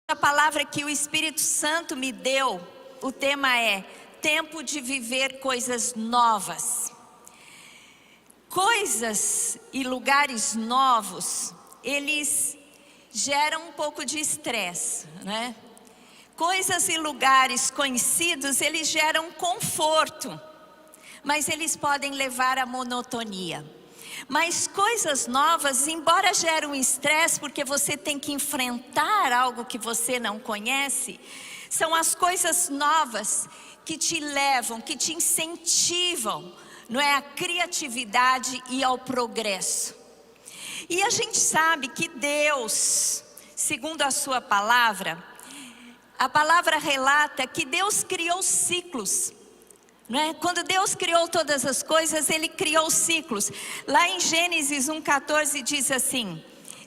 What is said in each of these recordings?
A palavra que o Espírito Santo me deu, o tema é tempo de viver coisas novas. Coisas e lugares novos, eles geram um pouco de estresse, né? Coisas e lugares conhecidos, eles geram conforto, mas eles podem levar à monotonia. Mas coisas novas, embora gerem um estresse, porque você tem que enfrentar algo que você não conhece, são as coisas novas que te levam, que te incentivam, não é, a criatividade e ao progresso. E a gente sabe que Deus, segundo a sua palavra, a palavra relata que Deus criou ciclos. Não é? Quando Deus criou todas as coisas, Ele criou ciclos. Lá em Gênesis 1,14 diz assim: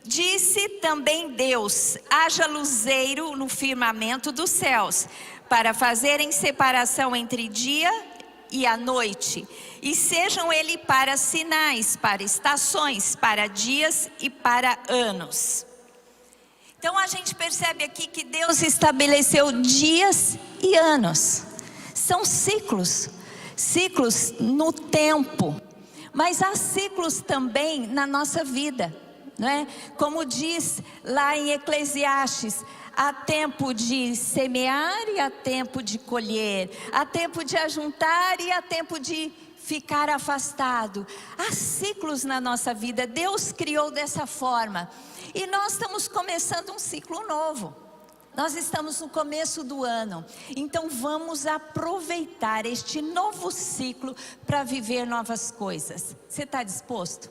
disse também Deus, haja luzeiro no firmamento dos céus, para fazerem separação entre dia e a noite, e sejam ele para sinais, para estações, para dias e para anos. Então a gente percebe aqui que Deus estabeleceu dias e anos. São ciclos, ciclos no tempo, mas há ciclos também na nossa vida, não é? Como diz lá em Eclesiastes, há tempo de semear e há tempo de colher, há tempo de ajuntar e há tempo de ficar afastado. Há ciclos na nossa vida, Deus criou dessa forma, e nós estamos começando um ciclo novo. Nós estamos no começo do ano, então vamos aproveitar este novo ciclo para viver novas coisas. Você está disposto?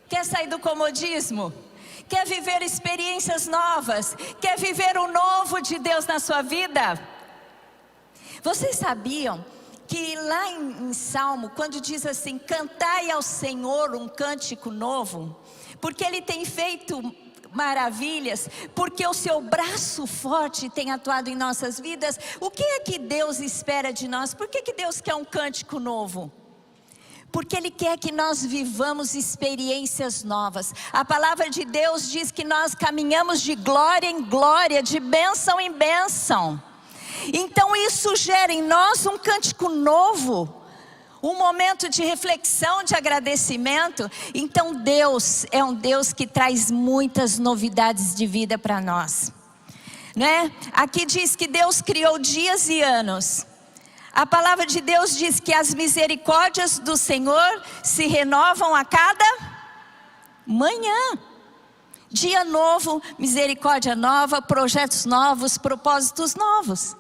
Quer sair do comodismo? Quer viver experiências novas? Quer viver o novo de Deus na sua vida? Vocês sabiam que lá em Salmo, quando diz assim, cantai ao Senhor um cântico novo, porque Ele tem feito maravilhas, porque o seu braço forte tem atuado em nossas vidas. O que é que Deus espera de nós? Por que Deus quer um cântico novo? Porque Ele quer que nós vivamos experiências novas. A palavra de Deus diz que nós caminhamos de glória em glória, de bênção em bênção. Então isso gera em nós um cântico novo, um momento de reflexão, de agradecimento. Então Deus é um Deus que traz muitas novidades de vida para nós, né? Aqui diz que Deus criou dias e anos. A palavra de Deus diz que as misericórdias do Senhor se renovam a cada manhã. Dia novo, misericórdia nova, projetos novos, propósitos novos.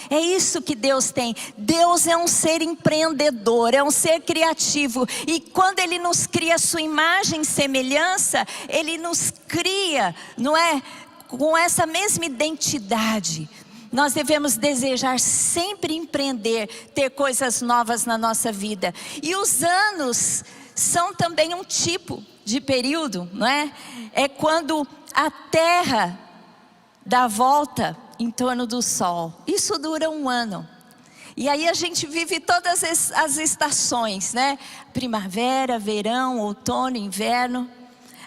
É isso que Deus tem. Deus é um ser empreendedor, é um ser criativo. E quando Ele nos cria a sua imagem e semelhança, Ele nos cria, não é? Com essa mesma identidade. Nós devemos desejar sempre empreender, ter coisas novas na nossa vida. E os anos são também um tipo de período, não é? É quando a terra dá volta em torno do sol. Isso dura um ano. E aí a gente vive todas as estações, né? Primavera, verão, outono, inverno.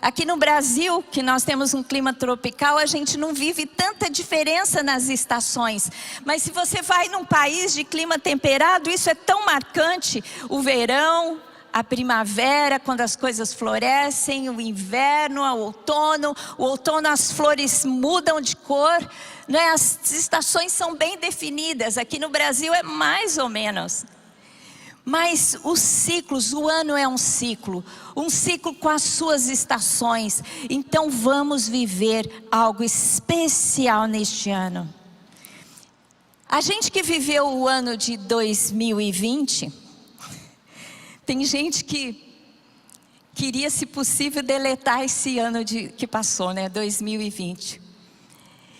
Aqui no Brasil, que nós temos um clima tropical, a gente não vive tanta diferença nas estações. Mas se você vai num país de clima temperado, isso é tão marcante. O verão, a primavera, quando as coisas florescem, o inverno, o outono as flores mudam de cor, né? As estações são bem definidas. Aqui no Brasil é mais ou menos. Mas os ciclos, o ano é um ciclo com as suas estações. Então vamos viver algo especial neste ano. A gente que viveu o ano de 2020, tem gente que queria, se possível, deletar esse ano que passou, né? 2020.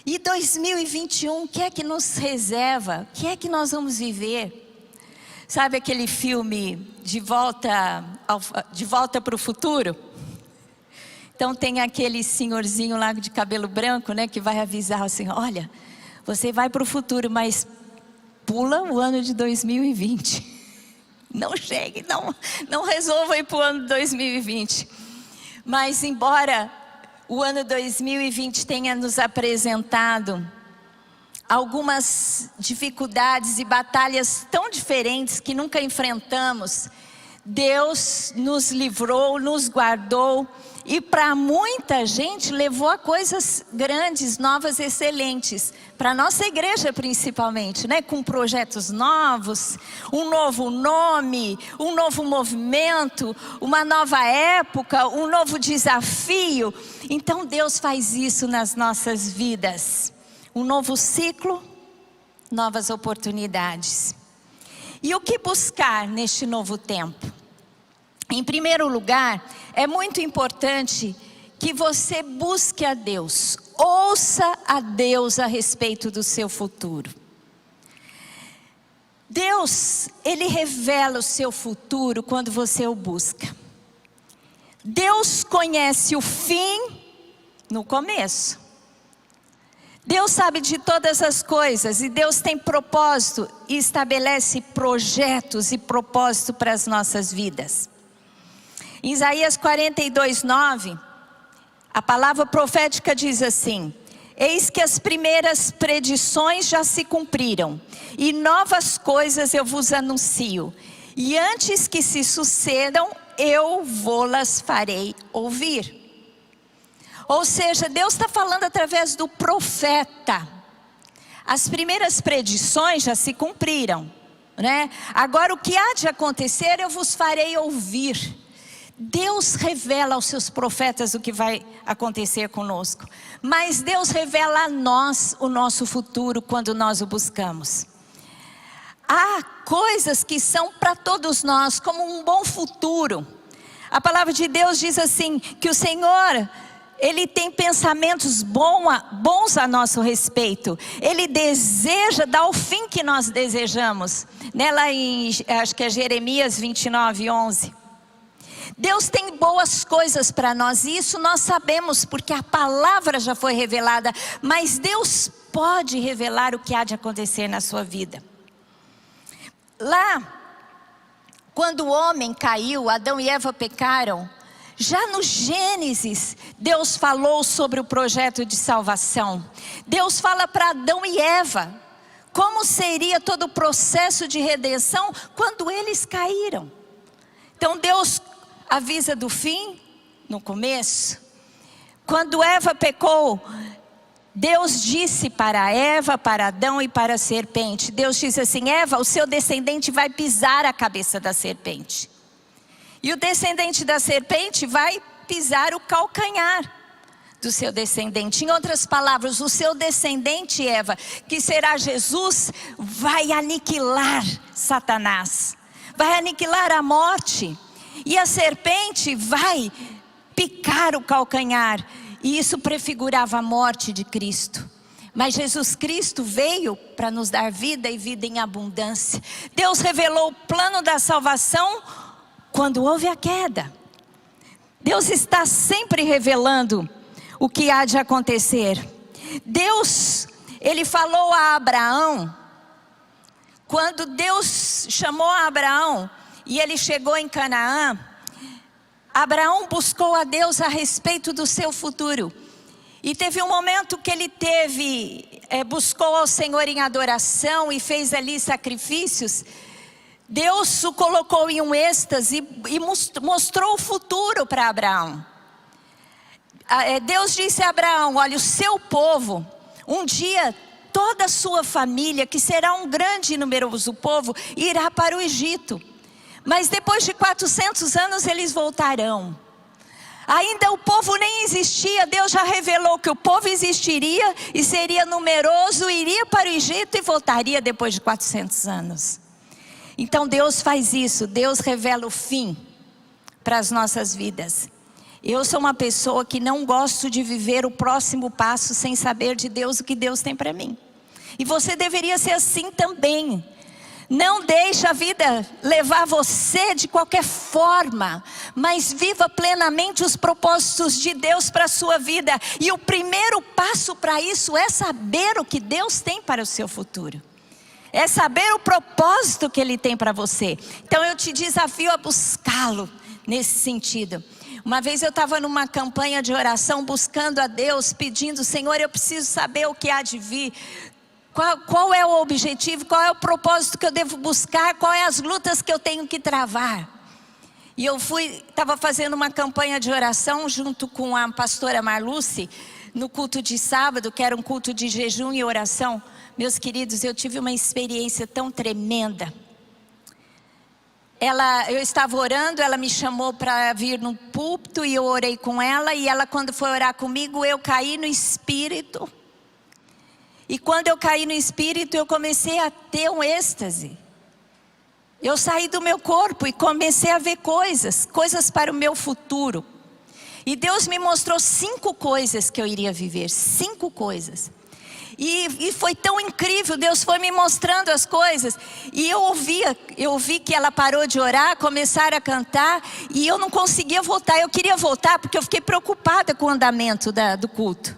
E 2021, o que é que nos reserva? O que é que nós vamos viver? Sabe aquele filme De Volta para o Futuro? Então tem aquele senhorzinho lá de cabelo branco, né? Que vai avisar assim, olha, você vai para o futuro, mas pula o ano de 2020. Não chegue, não resolva ir para o ano de 2020. Mas embora o ano 2020 tenha nos apresentado algumas dificuldades e batalhas tão diferentes que nunca enfrentamos, Deus nos livrou, nos guardou e para muita gente levou a coisas grandes, novas, excelentes. Para a nossa igreja principalmente, né? Com projetos novos, um novo nome, um novo movimento, uma nova época, um novo desafio. Então Deus faz isso nas nossas vidas. Um novo ciclo, novas oportunidades. E o que buscar neste novo tempo? Em primeiro lugar, é muito importante que você busque a Deus, ouça a Deus a respeito do seu futuro. Deus, Ele revela o seu futuro quando você o busca. Deus conhece o fim no começo. Deus sabe de todas as coisas e Deus tem propósito e estabelece projetos e propósito para as nossas vidas. Em Isaías 42:9, a palavra profética diz assim: eis que as primeiras predições já se cumpriram, e novas coisas eu vos anuncio, e antes que se sucedam, eu vou-las farei ouvir. Ou seja, Deus está falando através do profeta. As primeiras predições já se cumpriram, né? Agora o que há de acontecer eu vos farei ouvir. Deus revela aos seus profetas o que vai acontecer conosco, mas Deus revela a nós o nosso futuro quando nós o buscamos. Há coisas que são para todos nós como um bom futuro. A palavra de Deus diz assim, que o Senhor, Ele tem pensamentos bons a nosso respeito. Ele deseja dar o fim que nós desejamos. Lá em, acho que é Jeremias 29:11. Deus tem boas coisas para nós, e isso nós sabemos, porque a palavra já foi revelada. Mas Deus pode revelar o que há de acontecer na sua vida. Lá, quando o homem caiu, Adão e Eva pecaram, já no Gênesis, Deus falou sobre o projeto de salvação. Deus fala para Adão e Eva como seria todo o processo de redenção quando eles caíram. Então Deus avisa do fim no começo. Quando Eva pecou, Deus disse para Eva, para Adão e para a serpente. Deus disse assim: Eva, o seu descendente vai pisar a cabeça da serpente. E o descendente da serpente vai pisar o calcanhar do seu descendente. Em outras palavras, o seu descendente, Eva, que será Jesus, vai aniquilar Satanás. Vai aniquilar a morte. E a serpente vai picar o calcanhar. E isso prefigurava a morte de Cristo. Mas Jesus Cristo veio para nos dar vida e vida em abundância. Deus revelou o plano da salvação quando houve a queda. Deus está sempre revelando o que há de acontecer. Deus, Ele falou a Abraão. Quando Deus chamou a Abraão e ele chegou em Canaã, Abraão buscou a Deus a respeito do seu futuro. E teve um momento que ele buscou ao Senhor em adoração e fez ali sacrifícios. Deus o colocou em um êxtase e mostrou o futuro para Abraão. Deus disse a Abraão: olha, o seu povo, um dia toda a sua família, que será um grande e numeroso povo, irá para o Egito. Mas depois de 400 anos eles voltarão. Ainda o povo nem existia, Deus já revelou que o povo existiria e seria numeroso, iria para o Egito e voltaria depois de 400 anos. Então Deus faz isso, Deus revela o fim para as nossas vidas. Eu sou uma pessoa que não gosto de viver o próximo passo sem saber de Deus o que Deus tem para mim. E você deveria ser assim também. Não deixe a vida levar você de qualquer forma, mas viva plenamente os propósitos de Deus para a sua vida. E o primeiro passo para isso é saber o que Deus tem para o seu futuro. É saber o propósito que Ele tem para você. Então eu te desafio a buscá-lo nesse sentido. Uma vez eu estava numa campanha de oração, buscando a Deus, pedindo: Senhor, eu preciso saber o que há de vir. Qual é o objetivo, qual é o propósito que eu devo buscar, quais as lutas que eu tenho que travar. E eu estava fazendo uma campanha de oração junto com a pastora Marluce, no culto de sábado, que era um culto de jejum e oração. Meus queridos, eu tive uma experiência tão tremenda. Eu estava orando, ela me chamou para vir no púlpito e eu orei com ela. E ela, quando foi orar comigo, eu caí no Espírito. E quando eu caí no Espírito, eu comecei a ter um êxtase. Eu saí do meu corpo e comecei a ver coisas para o meu futuro. E Deus me mostrou 5 coisas que eu iria viver, 5 coisas. E foi tão incrível, Deus foi me mostrando as coisas. E eu ouvi que ela parou de orar, começaram a cantar. E eu não conseguia voltar, eu queria voltar porque eu fiquei preocupada com o andamento do culto.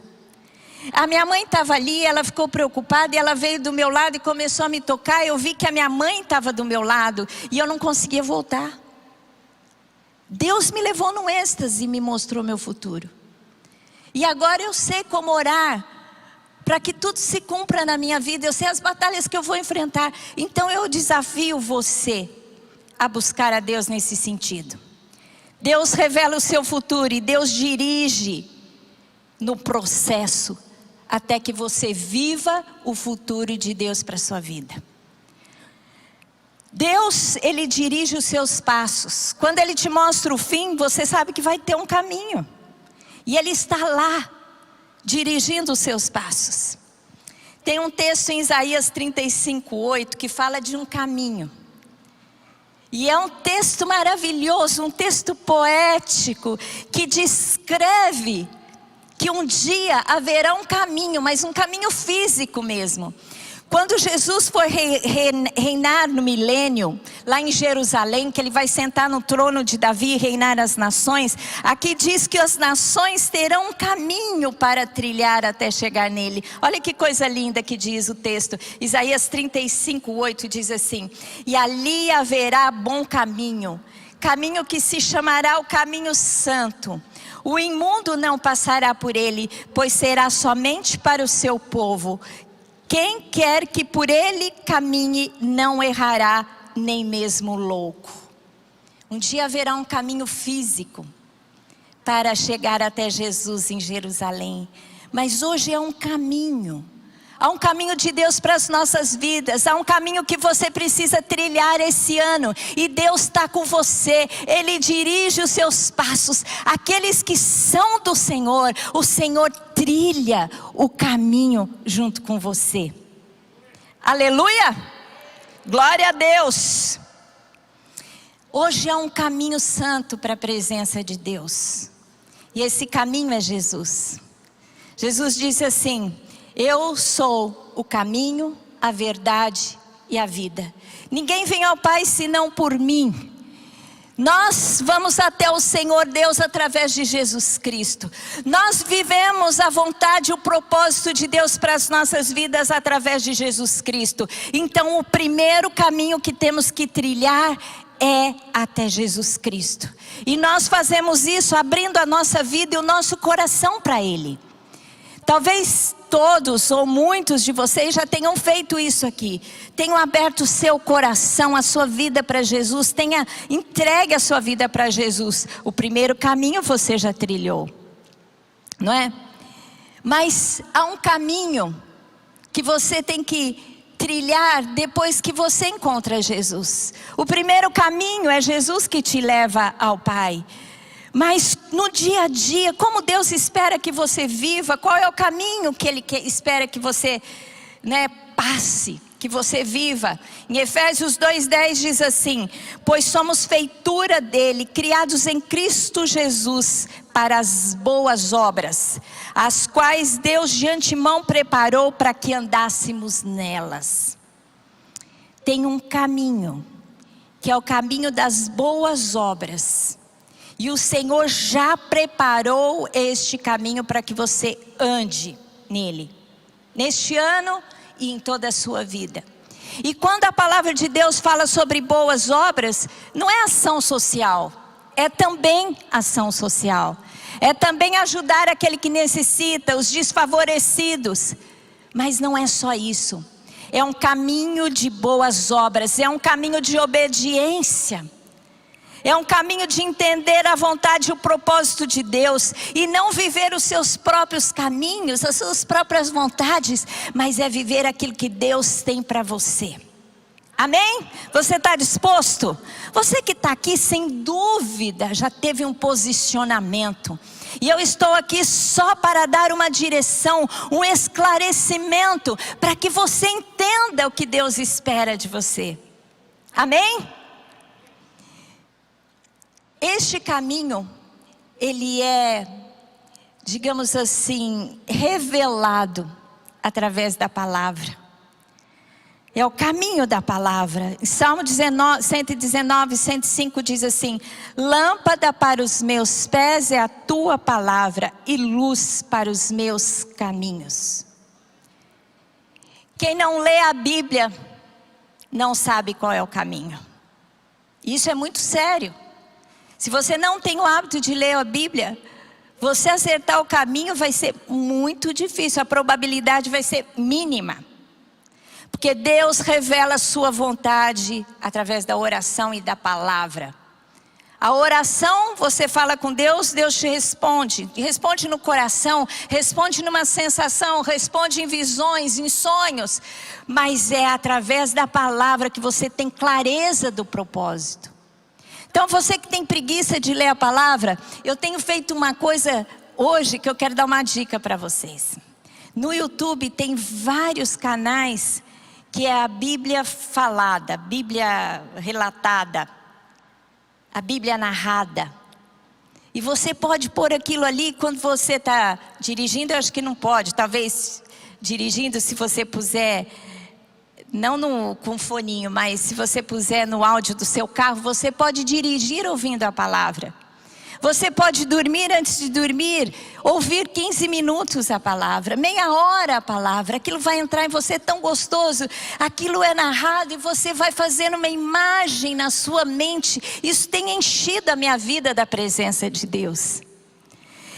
A minha mãe estava ali, ela ficou preocupada e ela veio do meu lado e começou a me tocar. Eu vi que a minha mãe estava do meu lado e eu não conseguia voltar. Deus me levou num êxtase e me mostrou meu futuro. E agora eu sei como orar para que tudo se cumpra na minha vida. Eu sei as batalhas que eu vou enfrentar. Então eu desafio você a buscar a Deus nesse sentido. Deus revela o seu futuro e Deus dirige no processo até que você viva o futuro de Deus para a sua vida. Deus, Ele dirige os seus passos. Quando Ele te mostra o fim, você sabe que vai ter um caminho. E Ele está lá, dirigindo os seus passos. Tem um texto em Isaías 35:8 que fala de um caminho. E é um texto maravilhoso, um texto poético, que descreve que um dia haverá um caminho, mas um caminho físico mesmo. Quando Jesus for reinar no milênio, lá em Jerusalém, que Ele vai sentar no trono de Davi e reinar as nações, aqui diz que as nações terão um caminho para trilhar até chegar nele. Olha que coisa linda que diz o texto. Isaías 35:8 diz assim: e ali haverá bom caminho, caminho que se chamará o caminho santo. O imundo não passará por ele, pois será somente para o seu povo. Quem quer que por ele caminhe não errará, nem mesmo louco. Um dia haverá um caminho físico para chegar até Jesus em Jerusalém. Mas hoje é um caminho. Há um caminho de Deus para as nossas vidas. Há um caminho que você precisa trilhar esse ano. E Deus está com você. Ele dirige os seus passos. Aqueles que são do Senhor, o Senhor trilha o caminho junto com você. Aleluia! Glória a Deus! Hoje há um caminho santo para a presença de Deus. E esse caminho é Jesus. Jesus disse assim: eu sou o caminho, a verdade e a vida. Ninguém vem ao Pai senão por mim. Nós vamos até o Senhor Deus através de Jesus Cristo. Nós vivemos a vontade e o propósito de Deus para as nossas vidas através de Jesus Cristo. Então o primeiro caminho que temos que trilhar é até Jesus Cristo. E nós fazemos isso abrindo a nossa vida e o nosso coração para Ele. Talvez todos ou muitos de vocês já tenham feito isso aqui. Tenham aberto o seu coração, a sua vida para Jesus. Tenha entregue a sua vida para Jesus. O primeiro caminho você já trilhou, não é? Mas há um caminho que você tem que trilhar depois que você encontra Jesus. O primeiro caminho é Jesus que te leva ao Pai. Mas no dia a dia, como Deus espera que você viva? Qual é o caminho que Ele espera que você passe, que você viva? Em Efésios 2:10 diz assim: pois somos feitura dele, criados em Cristo Jesus para as boas obras, as quais Deus de antemão preparou para que andássemos nelas. Tem um caminho, que é o caminho das boas obras. E o Senhor já preparou este caminho para que você ande nele, neste ano e em toda a sua vida. E quando a palavra de Deus fala sobre boas obras, não é ação social, é também ação social. É também ajudar aquele que necessita, os desfavorecidos. Mas não é só isso. É um caminho de boas obras, é um caminho de obediência. É um caminho de entender a vontade e o propósito de Deus. E não viver os seus próprios caminhos, as suas próprias vontades. Mas é viver aquilo que Deus tem para você. Amém? Você está disposto? Você que está aqui, sem dúvida, já teve um posicionamento. E eu estou aqui só para dar uma direção, um esclarecimento, para que você entenda o que Deus espera de você. Amém? Este caminho, ele é, digamos assim, revelado através da palavra. É o caminho da palavra. Em Salmo 119, 105 diz assim: lâmpada para os meus pés é a tua palavra e luz para os meus caminhos. Quem não lê a Bíblia não sabe qual é o caminho. Isso é muito sério. Se você não tem o hábito de ler a Bíblia, você acertar o caminho vai ser muito difícil. A probabilidade vai ser mínima. Porque Deus revela a sua vontade através da oração e da palavra. A oração, você fala com Deus, Deus te responde. Responde no coração, responde numa sensação, responde em visões, em sonhos. Mas é através da palavra que você tem clareza do propósito. Então você que tem preguiça de ler a palavra, eu tenho feito uma coisa hoje que eu quero dar uma dica para vocês. No YouTube tem vários canais que é a Bíblia falada, a Bíblia relatada, a Bíblia narrada. E você pode pôr aquilo ali quando você está dirigindo. Eu acho que não pode, talvez dirigindo, se você puser, não com foninho, mas se você puser no áudio do seu carro, você pode dirigir ouvindo a palavra. Você pode dormir antes de dormir, ouvir 15 minutos a palavra, meia hora a palavra. Aquilo vai entrar em você tão gostoso. Aquilo é narrado e você vai fazendo uma imagem na sua mente. Isso tem enchido a minha vida da presença de Deus.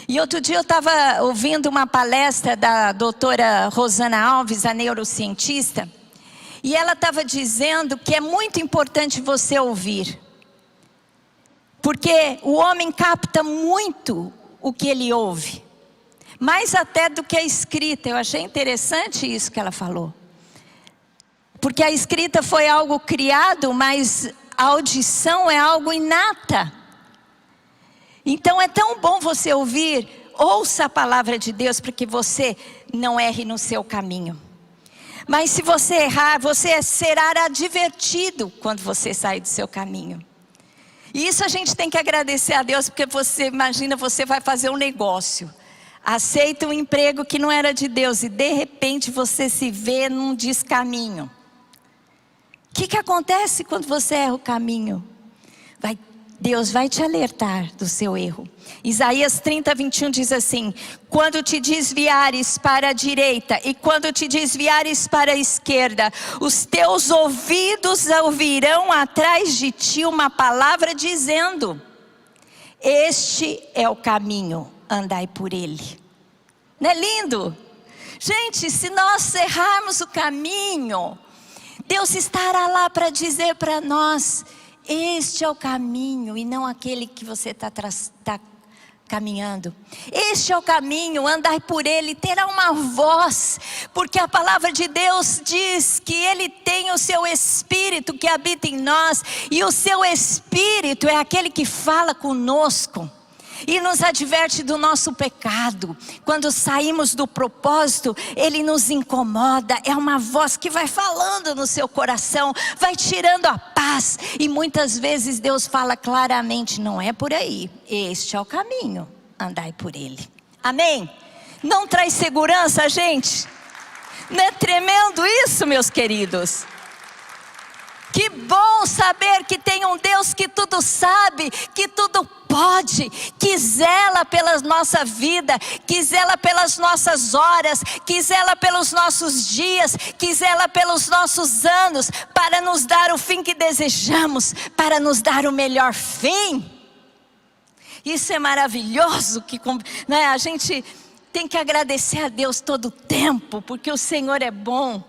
E outro dia eu estava ouvindo uma palestra da doutora Rosana Alves, a neurocientista. E ela estava dizendo que é muito importante você ouvir. Porque o homem capta muito o que ele ouve. Mais até do que a escrita. Eu achei interessante isso que ela falou. Porque a escrita foi algo criado, mas a audição é algo inata. Então é tão bom você ouvir. Ouça a palavra de Deus para que você não erre no seu caminho. Mas se você errar, você será advertido quando você sair do seu caminho. E isso a gente tem que agradecer a Deus, porque você imagina, você vai fazer um negócio, aceita um emprego que não era de Deus e de repente você se vê num descaminho. O que acontece quando você erra o caminho? Deus vai te alertar do seu erro. Isaías 30, 21 diz assim: quando te desviares para a direita e quando te desviares para a esquerda, os teus ouvidos ouvirão atrás de ti uma palavra dizendo: este é o caminho, andai por ele. Não é lindo? Gente, se nós errarmos o caminho, Deus estará lá para dizer para nós: este é o caminho e não aquele que você está caminhando. Este é o caminho, andai por ele, terá uma voz. Porque a palavra de Deus diz que ele tem o seu Espírito que habita em nós. E o seu Espírito é aquele que fala conosco. E nos adverte do nosso pecado. Quando saímos do propósito, ele nos incomoda. É uma voz que vai falando no seu coração, vai tirando a paz. E muitas vezes Deus fala claramente: não é por aí, este é o caminho, andai por ele. Amém? Não traz segurança, gente? Não é tremendo isso, meus queridos? Que bom saber que tem um Deus que tudo sabe, que tudo pode, que zela pela nossa vida, que zela pelas nossas horas, que zela pelos nossos dias, que zela pelos nossos anos, para nos dar o fim que desejamos, para nos dar o melhor fim. Isso é maravilhoso, né? A gente tem que agradecer a Deus todo o tempo, porque o Senhor é bom. O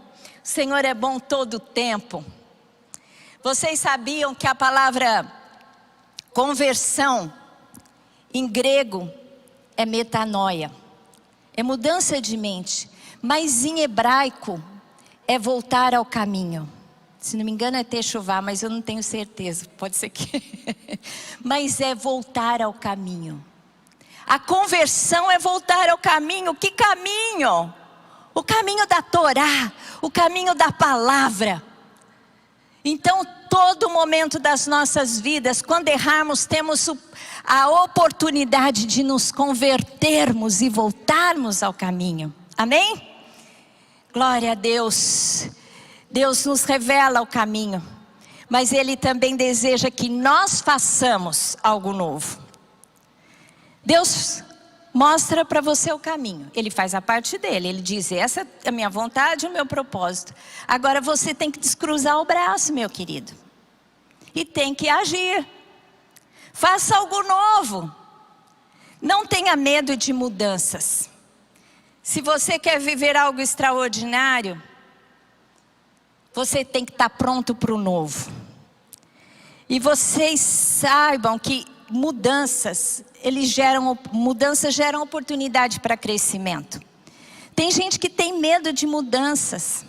Senhor é bom todo o tempo. Vocês sabiam que a palavra conversão em grego é metanoia, é mudança de mente, mas em hebraico é voltar ao caminho. Se não me engano é techuvá, mas eu não tenho certeza, pode ser que mas é voltar ao caminho. A conversão é voltar ao caminho. Que caminho? O caminho da Torá, o caminho da palavra. Então, todo momento das nossas vidas, quando errarmos, temos a oportunidade de nos convertermos e voltarmos ao caminho. Amém? Glória a Deus. Deus nos revela o caminho, mas Ele também deseja que nós façamos algo novo. Deus mostra para você o caminho, Ele faz a parte dele, Ele diz: essa é a minha vontade, o meu propósito. Agora você tem que descruzar o braço, meu querido, e tem que agir. Faça algo novo. Não tenha medo de mudanças. Se você quer viver algo extraordinário, você tem que estar pronto para o novo. E vocês saibam que mudanças geram oportunidade para crescimento. Tem gente que tem medo de mudanças,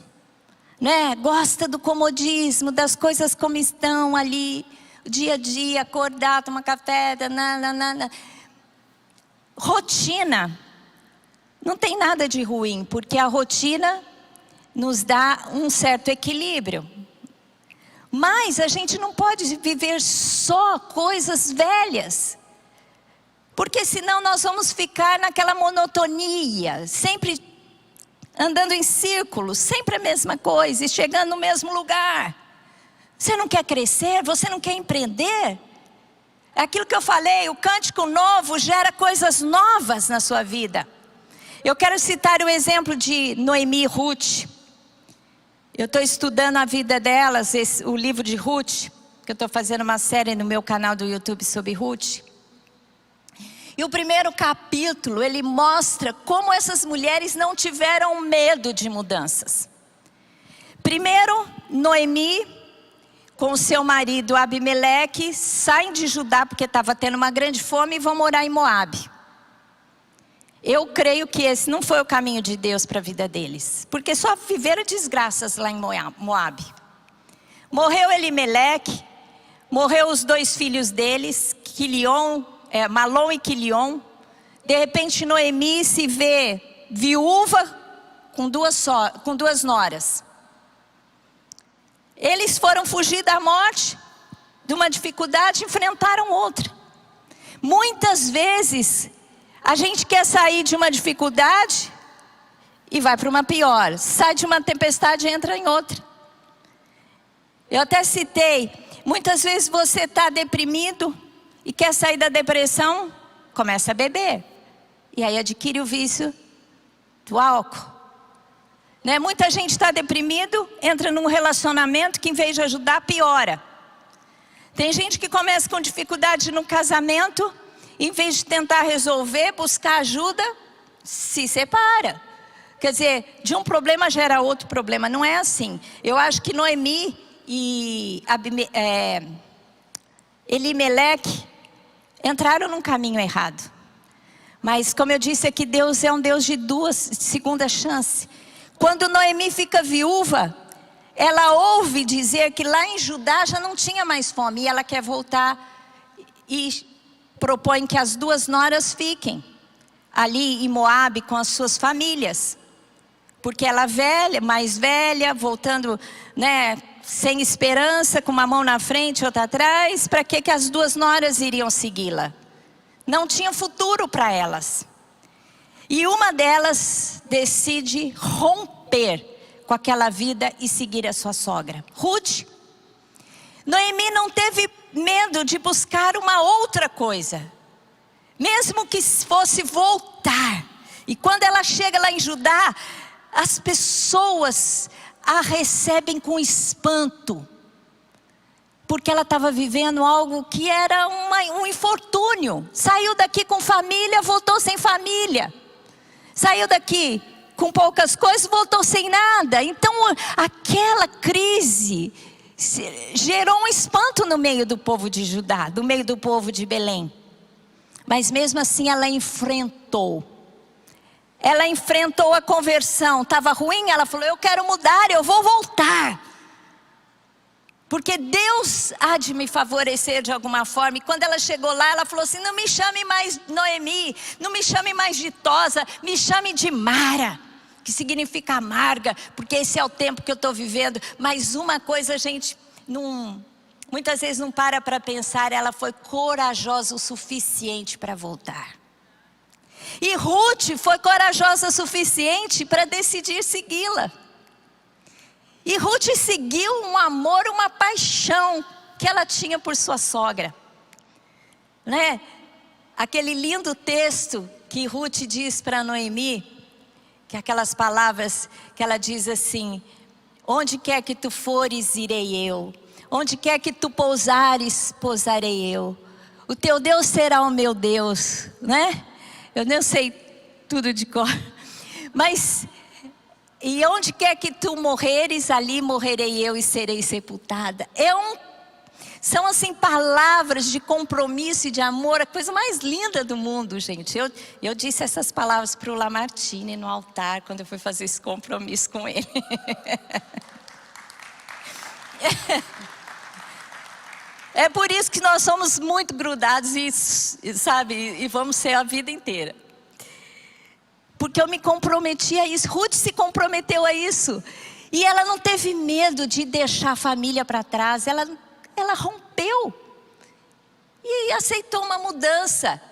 né? Gosta do comodismo, das coisas como estão ali, dia a dia, acordar, tomar café, rotina. Não tem nada de ruim, porque a rotina nos dá um certo equilíbrio. Mas a gente não pode viver só coisas velhas, porque senão nós vamos ficar naquela monotonia, sempre andando em círculos, sempre a mesma coisa e chegando no mesmo lugar. Você não quer crescer? Você não quer empreender? É aquilo que eu falei, o cântico novo gera coisas novas na sua vida. Eu quero citar o exemplo de Noemi e Ruth. Eu estou estudando a vida delas, o livro de Ruth, que eu estou fazendo uma série no meu canal do YouTube sobre Ruth. E o primeiro capítulo, ele mostra como essas mulheres não tiveram medo de mudanças. Primeiro, Noemi, com o seu marido Abimeleque, saem de Judá porque estava tendo uma grande fome e vão morar em Moabe. Eu creio que esse não foi o caminho de Deus para a vida deles, porque só viveram desgraças lá em Moabe. Morreu Elimeleque, morreu os 2 filhos deles, Malom e Quilion. De repente Noemi se vê viúva com duas noras. Eles foram fugir da morte, de uma dificuldade, enfrentaram outra. Muitas vezes a gente quer sair de uma dificuldade e vai para uma pior. Sai de uma tempestade e entra em outra. Eu até citei, muitas vezes você está deprimido e quer sair da depressão, começa a beber. E aí adquire o vício do álcool. Né? Muita gente está deprimido, entra num relacionamento que em vez de ajudar, piora. Tem gente que começa com dificuldade no casamento, em vez de tentar resolver, buscar ajuda, se separa. Quer dizer, de um problema gera outro problema. Não é assim. Eu acho que Noemi e Elimeleque entraram num caminho errado. Mas como eu disse aqui, Deus é um Deus de segunda chance. Quando Noemi fica viúva, ela ouve dizer que lá em Judá já não tinha mais fome. E ela quer voltar e propõe que as 2 noras fiquem ali em Moabe com as suas famílias. Porque ela mais velha, voltando, né, sem esperança, com uma mão na frente e outra atrás. Para que as 2 noras iriam segui-la? Não tinha futuro para elas. E uma delas decide romper com aquela vida e seguir a sua sogra, Ruth. Noemi não teve medo de buscar uma outra coisa, mesmo que fosse voltar. E quando ela chega lá em Judá, as pessoas a recebem com espanto, porque ela estava vivendo algo que era um infortúnio. Saiu daqui com família, voltou sem família. Saiu daqui com poucas coisas, voltou sem nada. Então aquela crise gerou um espanto no meio do povo de Judá, no meio do povo de Belém. Mas mesmo assim ela enfrentou. Ela enfrentou a conversão. Estava ruim, ela falou: eu quero mudar, eu vou voltar. Porque Deus há de me favorecer de alguma forma. E quando ela chegou lá, ela falou assim: não me chame mais Noemi, não me chame mais de Tosa, me chame de Mara, que significa amarga, porque esse é o tempo que eu estou vivendo. Mas uma coisa a gente muitas vezes não para pensar, ela foi corajosa o suficiente para voltar. E Ruth foi corajosa o suficiente para decidir segui-la. E Ruth seguiu um amor, uma paixão que ela tinha por sua sogra. Né? Aquele lindo texto que Ruth diz para Noemi, que é aquelas palavras que ela diz assim: onde quer que tu fores, irei eu. Onde quer que tu pousares, pousarei eu. O teu Deus será o meu Deus, né? Eu não sei tudo de cor, mas e onde quer que tu morreres, ali morrerei eu e serei sepultada. São assim palavras de compromisso e de amor, a coisa mais linda do mundo, gente. Eu disse essas palavras para o Lamartine no altar, quando eu fui fazer esse compromisso com ele. É por isso que nós somos muito grudados e vamos ser a vida inteira. Porque eu me comprometi a isso. Ruth se comprometeu a isso. E ela não teve medo de deixar a família para trás. Ela rompeu. E aceitou uma mudança.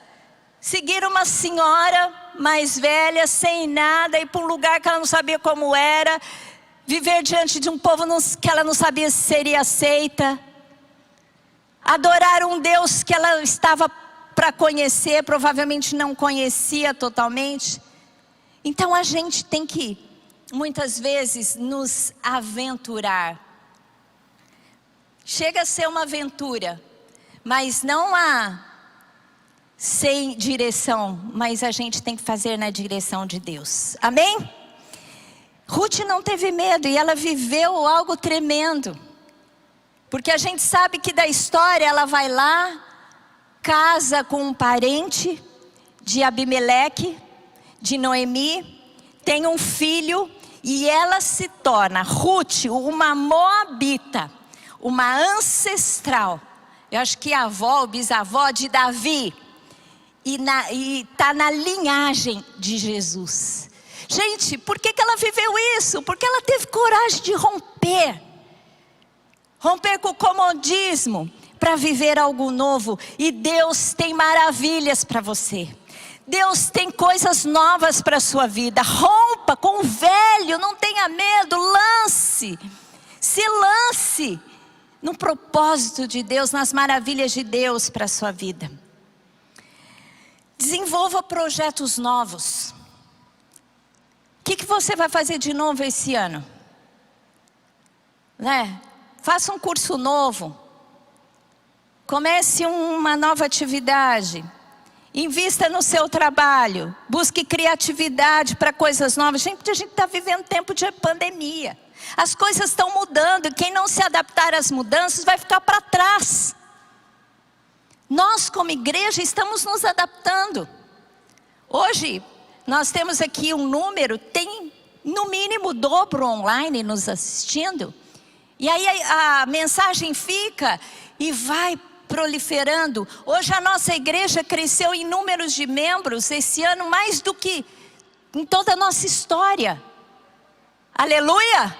Seguir uma senhora mais velha, sem nada, ir para um lugar que ela não sabia como era. Viver diante de um povo que ela não sabia se seria aceita. Adorar um Deus que ela estava para conhecer, provavelmente não conhecia totalmente. Então a gente tem que, muitas vezes, nos aventurar. Chega a ser uma aventura, mas não sem direção, mas a gente tem que fazer na direção de Deus. Amém? Ruth não teve medo e ela viveu algo tremendo. Porque a gente sabe que da história ela vai lá, casa com um parente de Abimeleque, de Noemi, tem um filho e ela se torna, Ruth, uma moabita, uma ancestral. Eu acho que a avó, bisavó de Davi, e está na linhagem de Jesus. Gente, por que ela viveu isso? Porque ela teve coragem de romper com o comodismo para viver algo novo. E Deus tem maravilhas para você. Deus tem coisas novas para a sua vida. Rompa com o velho, não tenha medo, se lance no propósito de Deus, nas maravilhas de Deus para a sua vida. Desenvolva projetos novos. O que você vai fazer de novo esse ano? Né? Faça um curso novo. Comece uma nova atividade. Invista no seu trabalho. Busque criatividade para coisas novas. Gente, a gente está vivendo tempo de pandemia. As coisas estão mudando. Quem não se adaptar às mudanças vai ficar para trás. Nós, como igreja, estamos nos adaptando. Hoje, nós temos aqui um número, tem no mínimo o dobro online nos assistindo. E aí a mensagem fica e vai proliferando. Hoje a nossa igreja cresceu em números de membros esse ano mais do que em toda a nossa história. Aleluia!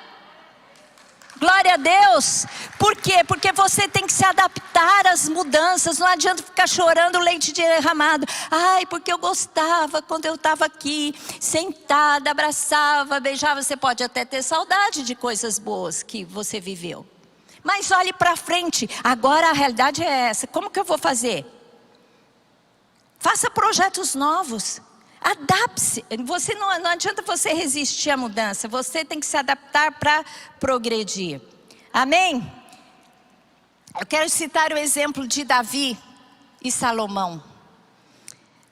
Glória a Deus. Por quê? Porque você tem que se adaptar às mudanças. Não adianta ficar chorando leite derramado. Ai, porque eu gostava quando eu estava aqui, sentada, abraçava, beijava. Você pode até ter saudade de coisas boas que você viveu. Mas olhe para frente. Agora a realidade é essa. Como que eu vou fazer? Faça projetos novos. Adapte-se. Não adianta você resistir à mudança. Você tem que se adaptar para progredir. Amém? Eu quero citar o exemplo de Davi e Salomão.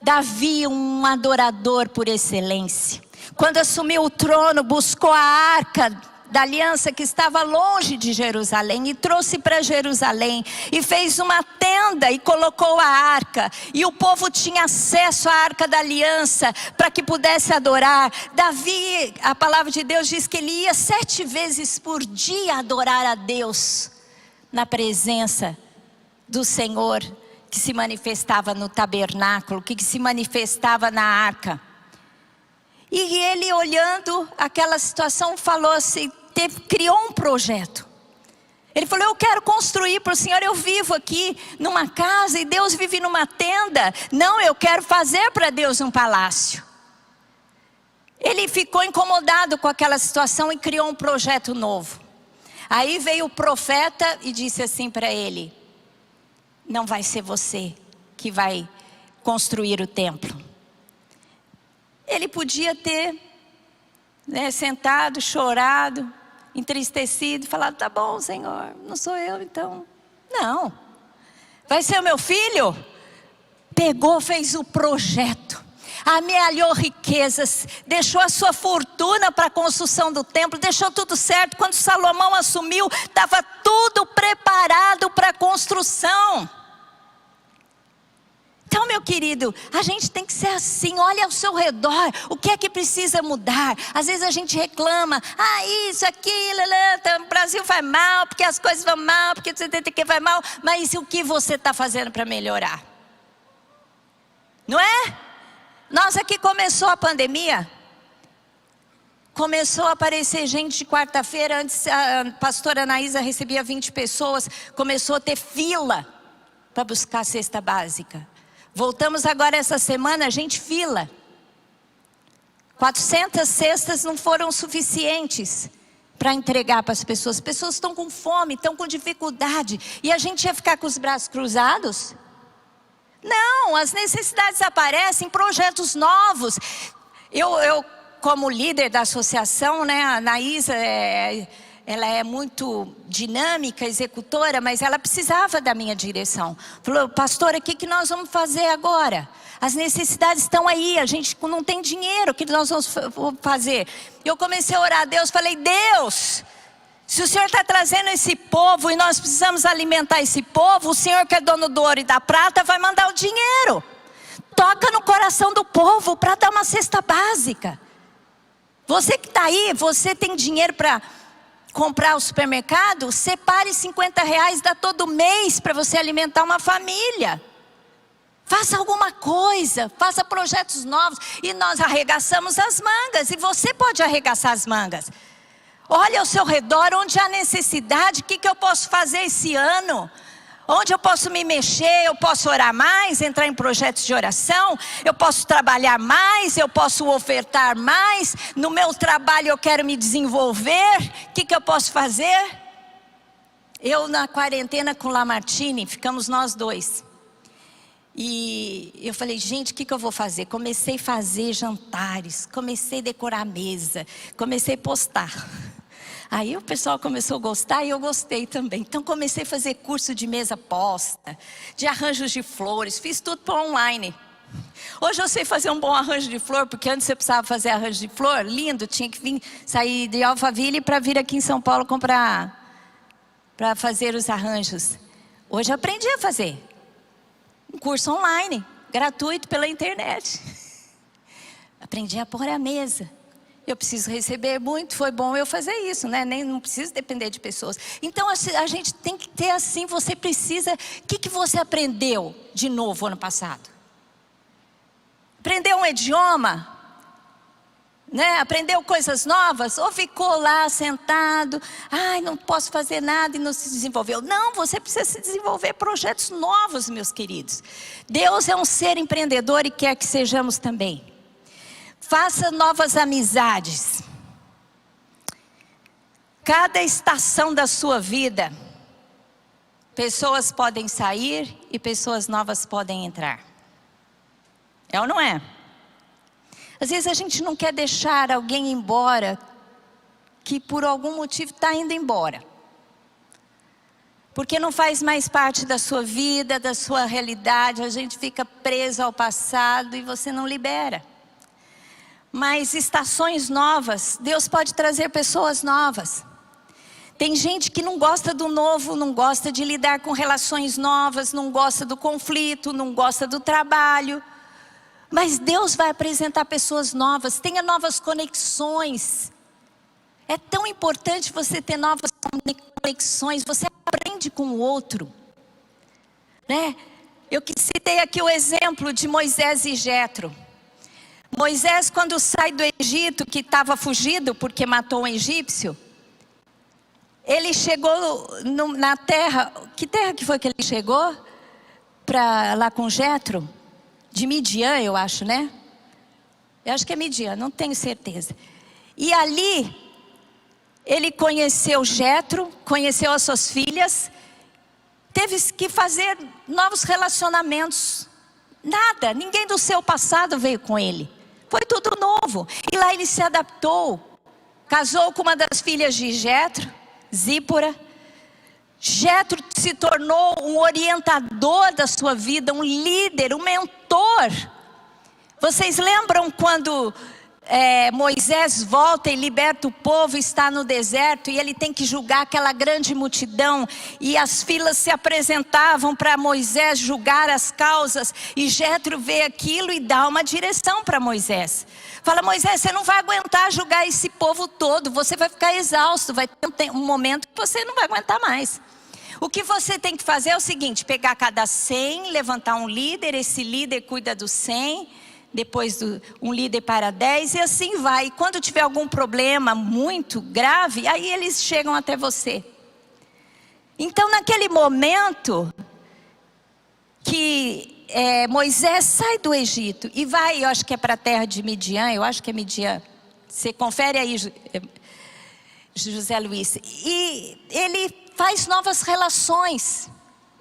Davi, um adorador por excelência. Quando assumiu o trono, buscou a arca da aliança que estava longe de Jerusalém e trouxe para Jerusalém e fez uma tenda e colocou a arca, e o povo tinha acesso à arca da aliança para que pudesse adorar. Davi, a palavra de Deus diz que ele ia 7 vezes por dia adorar a Deus na presença do Senhor, que se manifestava no tabernáculo, que se manifestava na arca. E ele, olhando aquela situação, falou assim, criou um projeto. Ele falou: eu quero construir para o Senhor. Eu vivo aqui numa casa e Deus vive numa tenda. Não, eu quero fazer para Deus um palácio. Ele ficou incomodado com aquela situação e criou um projeto novo. Aí veio o profeta e disse assim para ele: não vai ser você que vai construir o templo. Ele podia ter sentado, chorado, entristecido, falado: tá bom, Senhor, não sou eu então. Não, vai ser o meu filho. Pegou, fez o projeto, amealhou riquezas, deixou a sua fortuna para a construção do templo, deixou tudo certo. Quando Salomão assumiu, estava tudo preparado para a construção. Então, meu querido, a gente tem que ser assim. Olha ao seu redor, o que é que precisa mudar? Às vezes a gente reclama: isso, aquilo, o Brasil vai mal, porque as coisas vão mal, porque que vai mal. Mas o que você está fazendo para melhorar? Não é? Nós aqui começou a pandemia, começou a aparecer gente de quarta-feira. Antes a pastora Anaísa recebia 20 pessoas, começou a ter fila para buscar a cesta básica. Voltamos agora essa semana, gente, fila. 400 cestas não foram suficientes para entregar para as pessoas. As pessoas estão com fome, estão com dificuldade. E a gente ia ficar com os braços cruzados? Não, as necessidades aparecem, projetos novos. Eu como líder da associação, a Anaísa, ela é muito dinâmica, executora, mas ela precisava da minha direção. Falou: pastora, o que nós vamos fazer agora? As necessidades estão aí, a gente não tem dinheiro, o que nós vamos fazer? Eu comecei a orar a Deus, falei: Deus, se o Senhor está trazendo esse povo e nós precisamos alimentar esse povo, o Senhor que é dono do ouro e da prata vai mandar o dinheiro. Toca no coração do povo para dar uma cesta básica. Você que está aí, você tem dinheiro para comprar o supermercado? Separe R$50, dá todo mês para você alimentar uma família. Faça alguma coisa, faça projetos novos. E nós arregaçamos as mangas, e você pode arregaçar as mangas. Olha ao seu redor, onde há necessidade, o que eu posso fazer esse ano? Onde eu posso me mexer? Eu posso orar mais, entrar em projetos de oração, eu posso trabalhar mais, eu posso ofertar mais. No meu trabalho eu quero me desenvolver, o que eu posso fazer? Eu na quarentena com Lamartine, ficamos nós dois. E eu falei: gente, o que eu vou fazer? Comecei a fazer jantares, comecei a decorar a mesa, comecei a postar. Aí o pessoal começou a gostar e eu gostei também. Então comecei a fazer curso de mesa posta, de arranjos de flores, fiz tudo para online. Hoje eu sei fazer um bom arranjo de flor, porque antes eu precisava fazer arranjo de flor, lindo, tinha que vir, sair de Alphaville para vir aqui em São Paulo comprar, para fazer os arranjos. Hoje eu aprendi a fazer um curso online, gratuito pela internet. Aprendi a pôr a mesa. Eu preciso receber muito, foi bom eu fazer isso, não preciso depender de pessoas. Então a gente tem que ter assim, você precisa. O que você aprendeu de novo ano passado? Aprendeu um idioma? Aprendeu coisas novas? Ou ficou lá sentado, não posso fazer nada e não se desenvolveu? Não, você precisa se desenvolver projetos novos, meus queridos. Deus é um ser empreendedor e quer que sejamos também. Faça novas amizades. Cada estação da sua vida, pessoas podem sair e pessoas novas podem entrar. É ou não é? Às vezes a gente não quer deixar alguém embora, que por algum motivo está indo embora. porque não faz mais parte da sua vida, da sua realidade. A gente fica preso ao passado e você não libera. Mas estações novas, Deus pode trazer pessoas novas. Tem gente que não gosta do novo, não gosta de lidar com relações novas, não gosta do conflito, não gosta do trabalho. Mas Deus vai apresentar pessoas novas, tenha novas conexões. É tão importante você ter novas conexões, você aprende com o outro, né? Eu citei aqui o exemplo de Moisés e Jetro. Moisés, quando sai do Egito, que estava fugido porque matou um egípcio, ele chegou na terra, que terra que foi que ele chegou? Lá com Jetro? De Midian, eu acho, né? Eu acho que é Midian, não tenho certeza. E ali, ele conheceu Jetro, conheceu as suas filhas, teve que fazer novos relacionamentos. Nada, ninguém do seu passado veio com ele. Foi tudo novo. E lá ele se adaptou. Casou com uma das filhas de Jetro, Zípora. Jetro se tornou um orientador da sua vida, um líder, um mentor. Vocês lembram quando Moisés volta e liberta o povo, está no deserto e ele tem que julgar aquela grande multidão, e as filas se apresentavam para Moisés julgar as causas, e Jetro vê aquilo e dá uma direção para Moisés. Fala: Moisés, você não vai aguentar julgar esse povo todo, você vai ficar exausto, vai ter um momento que você não vai aguentar mais. O que você tem que fazer é o seguinte: pegar cada 100, levantar um líder, esse líder cuida dos 100, depois um líder para 10, e assim vai. E quando tiver algum problema muito grave, aí eles chegam até você. Então, naquele momento que Moisés sai do Egito e vai, eu acho que é para a terra de Midian, eu acho que é Midian, você confere aí, José Luiz, e ele faz novas relações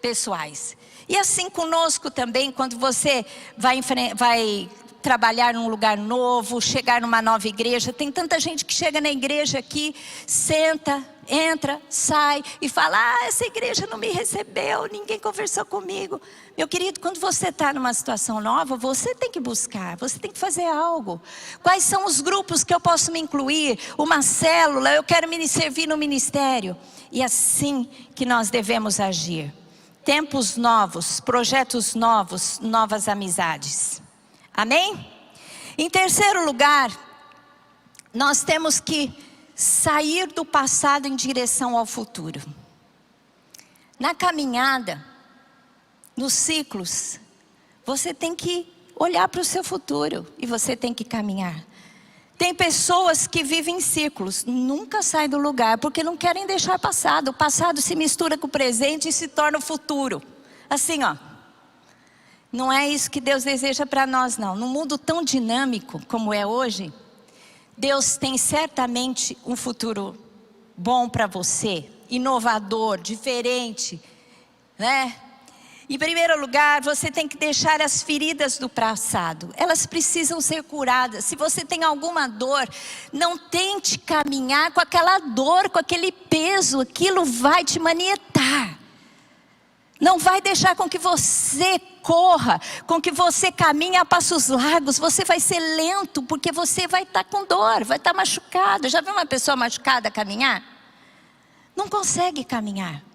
pessoais. E assim conosco também, quando você vai trabalhar num lugar novo, chegar numa nova igreja. Tem tanta gente que chega na igreja aqui, senta, entra, sai e fala: essa igreja não me recebeu, ninguém conversou comigo. Meu querido, quando você está numa situação nova, você tem que buscar, você tem que fazer algo. Quais são os grupos que eu posso me incluir? Uma célula, eu quero me servir no ministério. E assim que nós devemos agir. Tempos novos, projetos novos, novas amizades. Amém? Em terceiro lugar, nós temos que sair do passado em direção ao futuro. Na caminhada, nos ciclos, você tem que olhar para o seu futuro e você tem que caminhar. Tem pessoas que vivem em ciclos, nunca saem do lugar, porque não querem deixar passado. O passado se mistura com o presente e se torna o futuro. Assim, ó. Não é isso que Deus deseja para nós, não. Num mundo tão dinâmico como é hoje, Deus tem certamente um futuro bom para você, inovador, diferente, né? Em primeiro lugar, você tem que deixar as feridas do passado. Elas precisam ser curadas. Se você tem alguma dor, não tente caminhar com aquela dor, com aquele peso. Aquilo vai te manietar. Não vai deixar com que você corra, com que você caminhe a passos largos. Você vai ser lento, porque você vai estar com dor, vai estar machucado. Já viu uma pessoa machucada caminhar? Não consegue caminhar.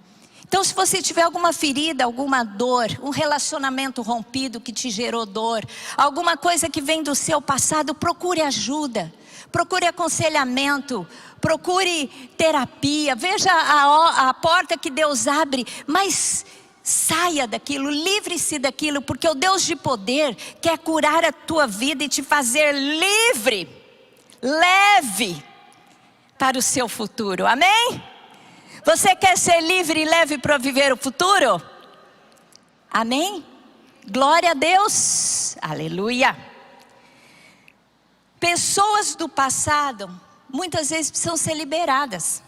Então, se você tiver alguma ferida, alguma dor, um relacionamento rompido que te gerou dor, alguma coisa que vem do seu passado, procure ajuda, procure aconselhamento, procure terapia. Veja a porta que Deus abre, mas saia daquilo, livre-se daquilo, porque o Deus de poder quer curar a tua vida e te fazer livre, leve para o seu futuro. Amém? Você quer ser livre e leve para viver o futuro? Amém? Glória a Deus. Aleluia. Pessoas do passado muitas vezes precisam ser liberadas.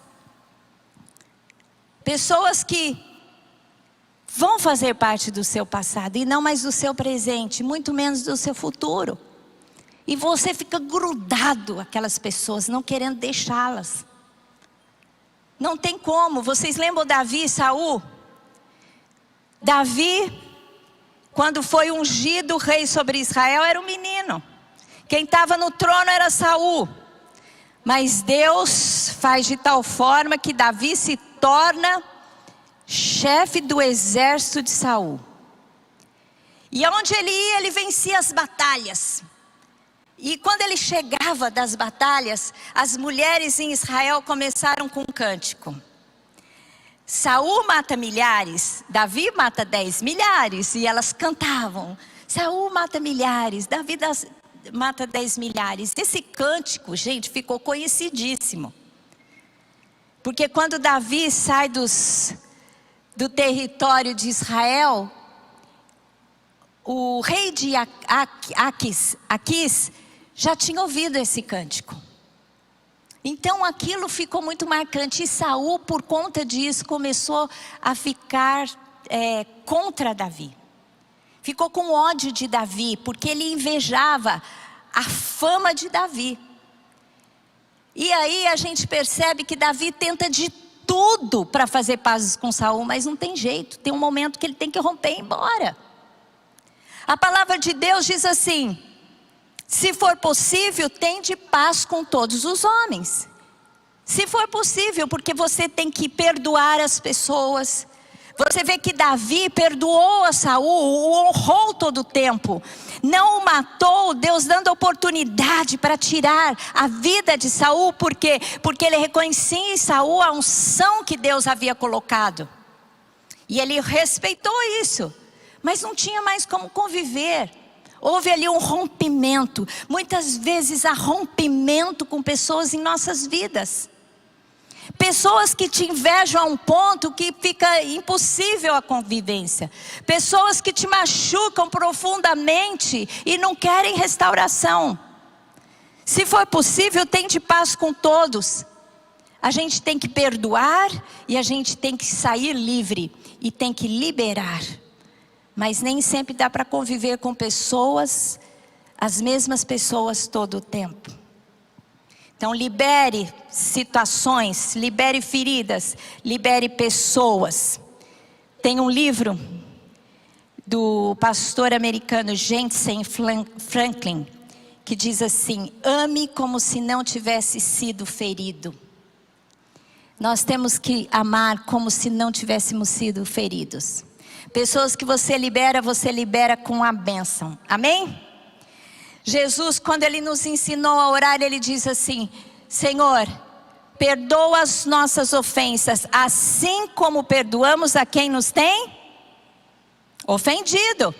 Pessoas que vão fazer parte do seu passado e não mais do seu presente, muito menos do seu futuro. E você fica grudado àquelas pessoas, não querendo deixá-las. Não tem como. Vocês lembram Davi e Saul? Davi, quando foi ungido rei sobre Israel, era um menino. Quem estava no trono era Saul. Mas Deus faz de tal forma que Davi se torna chefe do exército de Saul. E onde ele ia, ele vencia as batalhas. E quando ele chegava das batalhas, as mulheres em Israel começaram com um cântico. Saul mata milhares, Davi mata 10 milhares. E elas cantavam: Saul mata milhares, Davi mata 10 milhares. Esse cântico, gente, ficou conhecidíssimo. Porque quando Davi sai do território de Israel, o rei de Aquis já tinha ouvido esse cântico. Então aquilo ficou muito marcante. E Saul, por conta disso, começou a ficar contra Davi. Ficou com ódio de Davi, porque ele invejava a fama de Davi. E aí a gente percebe que Davi tenta de tudo para fazer pazes com Saul, mas não tem jeito. Tem um momento que ele tem que romper e ir embora. A palavra de Deus diz assim: se for possível, tende paz com todos os homens. Se for possível, porque você tem que perdoar as pessoas. Você vê que Davi perdoou a Saul, o honrou todo o tempo. Não o matou, Deus dando oportunidade para tirar a vida de Saul. Por quê? Porque ele reconhecia em Saul a unção que Deus havia colocado. E ele respeitou isso, mas não tinha mais como conviver. Houve ali um rompimento. Muitas vezes há rompimento com pessoas em nossas vidas. Pessoas que te invejam a um ponto que fica impossível a convivência. Pessoas que te machucam profundamente e não querem restauração. Se for possível, tente paz com todos. A gente tem que perdoar e a gente tem que sair livre e tem que liberar. Mas nem sempre dá para conviver com pessoas, as mesmas pessoas todo o tempo. Então libere situações, libere feridas, libere pessoas. Tem um livro do pastor americano Jentezen Franklin, que diz assim: ame como se não tivesse sido ferido. Nós temos que amar como se não tivéssemos sido feridos. Pessoas que você libera com a bênção. Amém? Jesus, quando ele nos ensinou a orar, ele diz assim: Senhor, perdoa as nossas ofensas, assim como perdoamos a quem nos tem ofendido.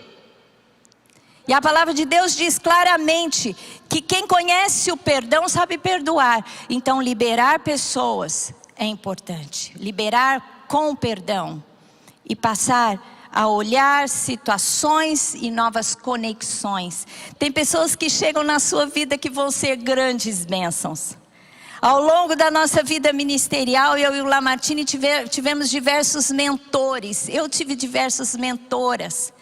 E a palavra de Deus diz claramente que quem conhece o perdão sabe perdoar. Então liberar pessoas é importante. Liberar com perdão e passar a olhar situações e novas conexões. Tem pessoas que chegam na sua vida que vão ser grandes bênçãos. Ao longo da nossa vida ministerial, eu e o Lamartine tivemos diversos mentores. Eu tive diversas mentoras.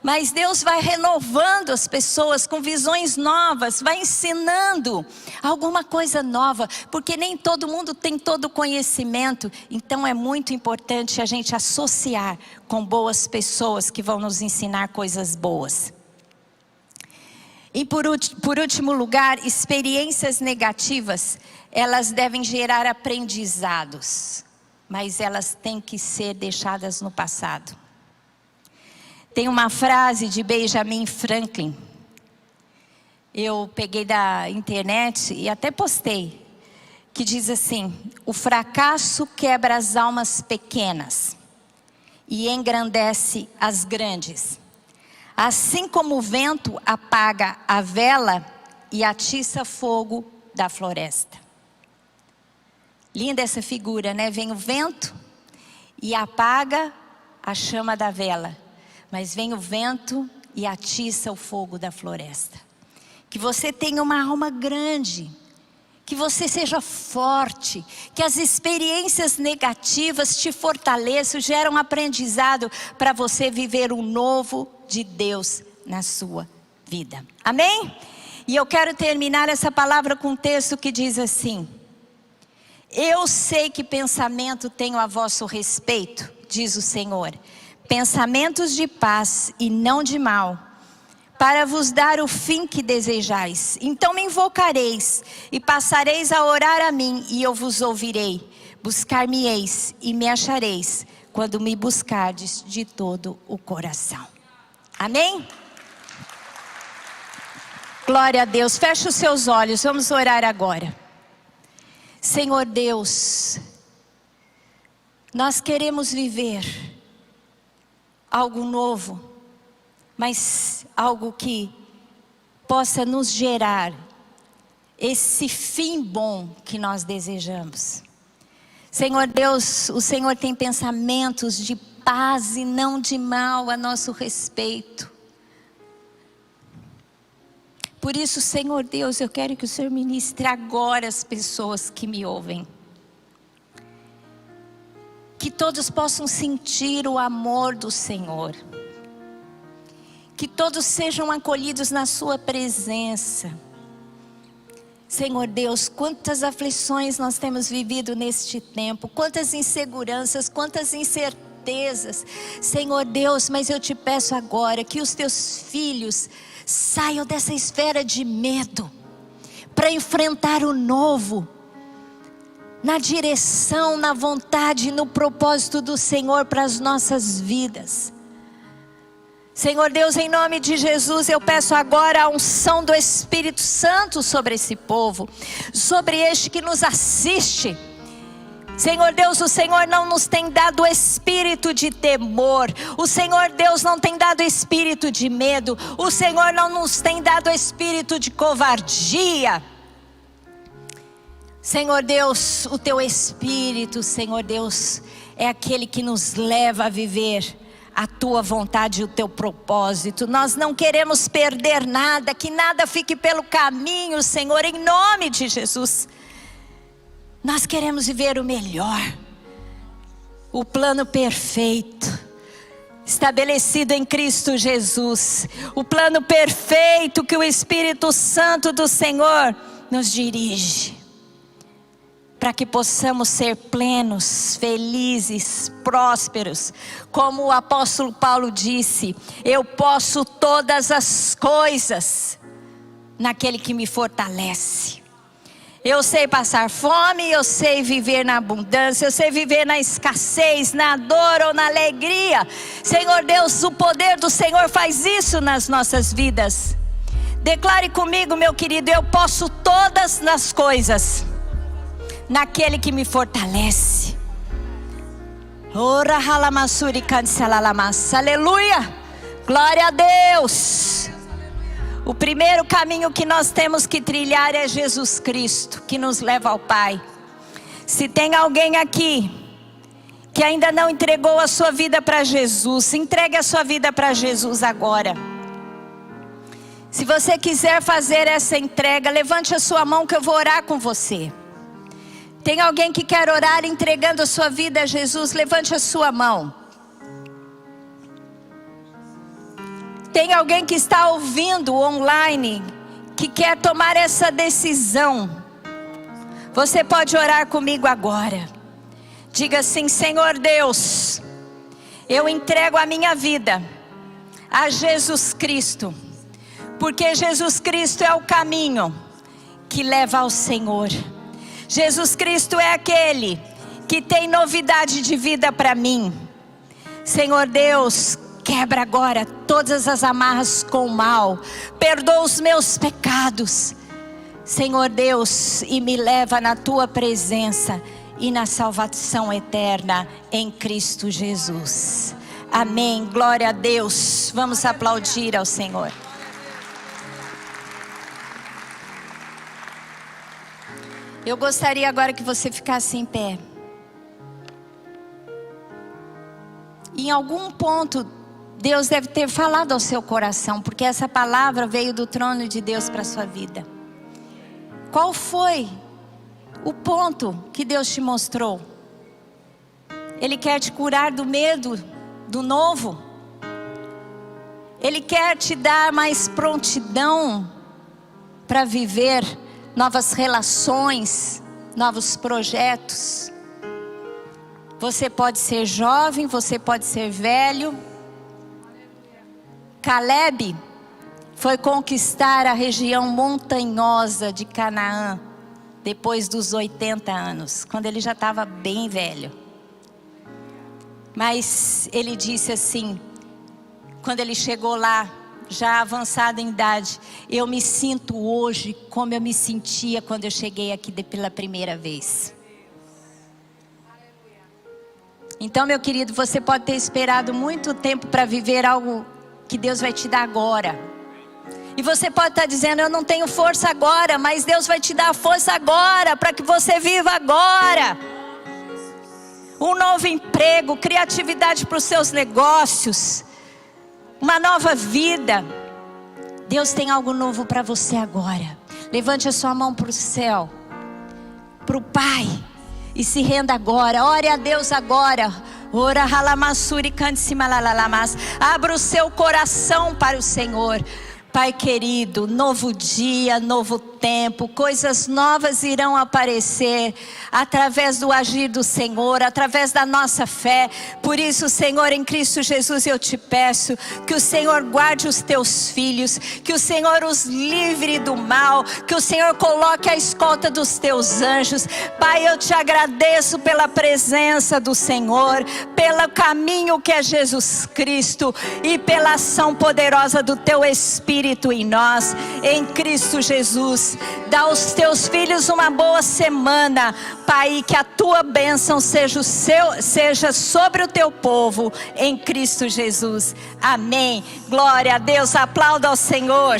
Mas Deus vai renovando as pessoas com visões novas, vai ensinando alguma coisa nova, porque nem todo mundo tem todo o conhecimento. Então é muito importante a gente associar com boas pessoas que vão nos ensinar coisas boas. E por último lugar, experiências negativas, elas devem gerar aprendizados, mas elas têm que ser deixadas no passado. Tem uma frase de Benjamin Franklin, eu peguei da internet e até postei, que diz assim: o fracasso quebra as almas pequenas e engrandece as grandes. Assim como o vento apaga a vela e atiça fogo da floresta. Linda essa figura, né? Vem o vento e apaga a chama da vela. Mas vem o vento e atiça o fogo da floresta. Que você tenha uma alma grande. Que você seja forte. Que as experiências negativas te fortaleçam. Geram aprendizado para você viver o novo de Deus na sua vida. Amém? E eu quero terminar essa palavra com um texto que diz assim: eu sei que pensamento tenho a vosso respeito, diz o Senhor. pensamentos de paz e não de mal, para vos dar o fim que desejais. Então me invocareis e passareis a orar a mim, e eu vos ouvirei. Buscar-me-eis e me achareis, quando me buscardes de todo o coração. Amém? Glória a Deus. Feche os seus olhos, vamos orar agora. Senhor Deus, nós queremos viver algo novo, mas algo que possa nos gerar esse fim bom que nós desejamos. Senhor Deus, o Senhor tem pensamentos de paz e não de mal a nosso respeito. Por isso, Senhor Deus, eu quero que o Senhor ministre agora as pessoas que me ouvem. Que todos possam sentir o amor do Senhor. Que todos sejam acolhidos na sua presença. Senhor Deus, quantas aflições nós temos vivido neste tempo, quantas inseguranças, quantas incertezas, Senhor Deus, mas eu te peço agora que os teus filhos saiam dessa esfera de medo, para enfrentar o novo, na direção, na vontade, no propósito do Senhor para as nossas vidas. Senhor Deus, em nome de Jesus, eu peço agora a unção do Espírito Santo sobre esse povo, sobre este que nos assiste. Senhor Deus, o Senhor não nos tem dado espírito de temor, o Senhor Deus não tem dado espírito de medo, o Senhor não nos tem dado espírito de covardia. Senhor Deus, o teu Espírito, Senhor Deus, é aquele que nos leva a viver a tua vontade e o teu propósito. Nós não queremos perder nada, que nada fique pelo caminho, Senhor, em nome de Jesus. Nós queremos viver o melhor, o plano perfeito, estabelecido em Cristo Jesus. O plano perfeito que o Espírito Santo do Senhor nos dirige. Para que possamos ser plenos, felizes, prósperos. Como o apóstolo Paulo disse, eu posso todas as coisas naquele que me fortalece. Eu sei passar fome, eu sei viver na abundância, eu sei viver na escassez, na dor ou na alegria. Senhor Deus, o poder do Senhor faz isso nas nossas vidas. Declare comigo, meu querido, eu posso todas as coisas naquele que me fortalece. Aleluia, glória a Deus. O primeiro caminho que nós temos que trilhar é Jesus Cristo, que nos leva ao Pai. Se tem alguém aqui que ainda não entregou a sua vida para Jesus, entregue a sua vida para Jesus agora. Se você quiser fazer essa entrega, levante a sua mão que eu vou orar com você. Tem alguém que quer orar entregando a sua vida a Jesus? Levante a sua mão. Tem alguém que está ouvindo online, que quer tomar essa decisão? Você pode orar comigo agora. Diga assim: Senhor Deus, eu entrego a minha vida a Jesus Cristo, porque Jesus Cristo é o caminho que leva ao Senhor. Jesus Cristo é aquele que tem novidade de vida para mim. Senhor Deus, quebra agora todas as amarras com o mal, perdoa os meus pecados, Senhor Deus, e me leva na tua presença e na salvação eterna em Cristo Jesus. Amém, glória a Deus. Vamos aplaudir ao Senhor. Eu gostaria agora que você ficasse em pé. Em algum ponto, Deus deve ter falado ao seu coração, porque essa palavra veio do trono de Deus para a sua vida. Qual foi o ponto que Deus te mostrou? Ele quer te curar do medo do novo. Ele quer te dar mais prontidão para viver novas relações, novos projetos. Você pode ser jovem, você pode ser velho. Caleb foi conquistar a região montanhosa de Canaã depois dos 80 anos, quando ele já estava bem velho. Mas ele disse assim, quando ele chegou lá, já avançado em idade: eu me sinto hoje como eu me sentia quando eu cheguei aqui pela primeira vez. Então, meu querido, você pode ter esperado muito tempo para viver algo que Deus vai te dar agora. E você pode estar dizendo: eu não tenho força agora, mas Deus vai te dar a força agora, para que você viva agora. Um novo emprego, criatividade para os seus negócios, uma nova vida. Deus tem algo novo para você agora. Levante a sua mão para o céu, para o Pai, e se renda agora. Ore a Deus agora. Ora halamassuri cantissimalalamas. Abra o seu coração para o Senhor. Pai querido, novo dia, novo tempo, coisas novas irão aparecer através do agir do Senhor, através da nossa fé. Por isso, Senhor, em Cristo Jesus, eu te peço que o Senhor guarde os teus filhos, que o Senhor os livre do mal, que o Senhor coloque a escolta dos teus anjos. Pai, eu te agradeço pela presença do Senhor, pelo caminho que é Jesus Cristo e pela ação poderosa do teu Espírito em nós, em Cristo Jesus. Dá aos teus filhos uma boa semana, Pai, que a tua bênção seja sobre o teu povo, em Cristo Jesus. Amém. Glória a Deus. Aplauda ao Senhor.